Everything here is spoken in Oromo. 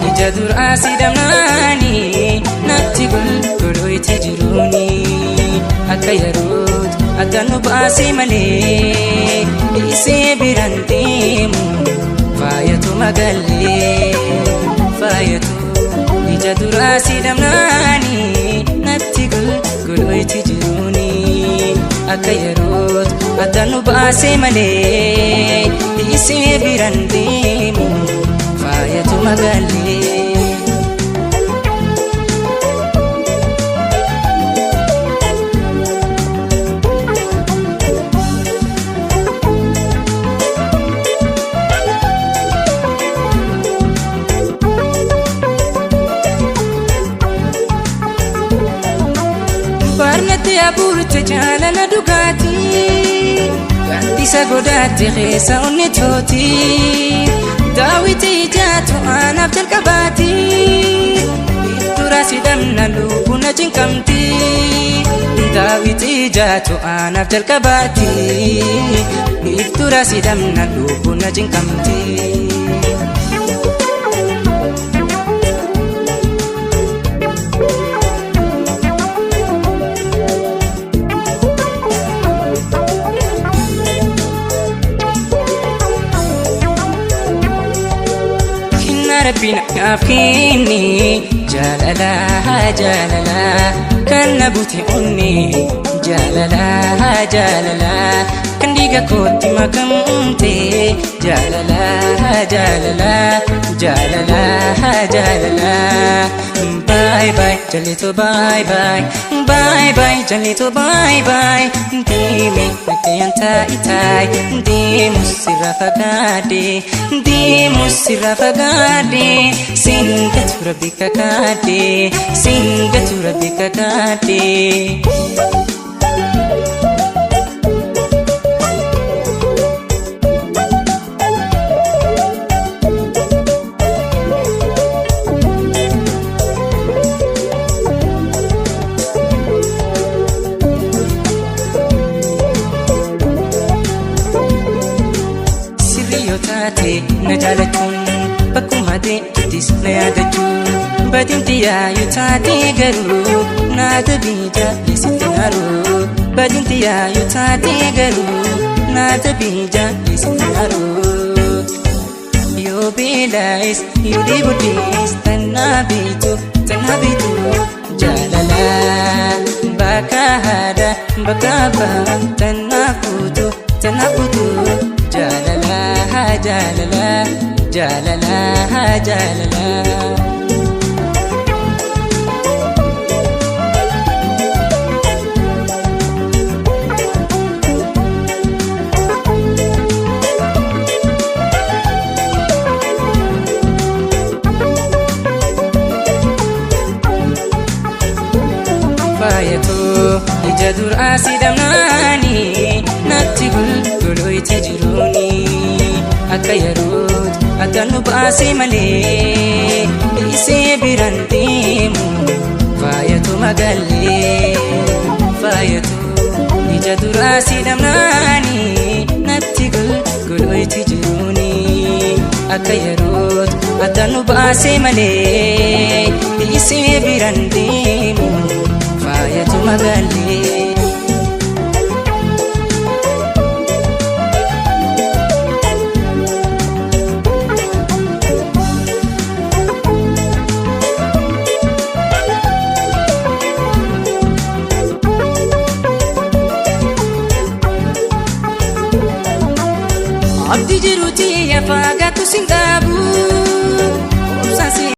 ija duraa si damnaani natti golgoloyti jiruuni akka yeroot akka nu baasee malee isee biran deemu faayatu magallee faayatu ija duraa si damnaani natti golgoloyti jiruuni akka yeroot akka nu baasee malee isee biran deemu faayatu magallee. barnatti abuurte jaalala dhugaatii gaaddisa godhaatte keessa onni tooti daawiti ijaatu aanaaf jalqabaati dura si damna lubbuu na cinqamti daawiti ijaatu aanaaf jalqabaati dura si damna lubbuu na cinqamti. ربنا كافيني جاللا جاللا كان نبوتي أني جاللا جاللا كان ديجا كوتي ما كمتي جاللا جاللا جاللا جاللا باي باي جليتو باي باي باي باي جليتو باي باي ديمي مكيان تاي تاي ديمو سيرا فقادي ديمو سيرا فقادي سنجت ربك كادي سنجت ربك كادي najalachuun bakkuma deemtis na yaadachuun badinti yaayuu taatee garuu naata biija leessitti haroo badinti yaayuu taatee garuu naata biija leessitti haroo yoo beelaayis yoo dhiibuddees tannaa biitu jaalala bakka haadha bakka abbaa tannaa kuutu jaalala jaalala jaalala jaalala. faayatu ija duraa si damnaani natti golgoloyti jiruuni akka yeroot akka nu baasee malee isee biran deemu faayatu magallee faayatu ija duraa si damnaani natti golgoloyti jiruuni akka yeroot akka nu baasee malee isee biran deemu faayatu magallee. abdi jiruti ya faagatu singaaba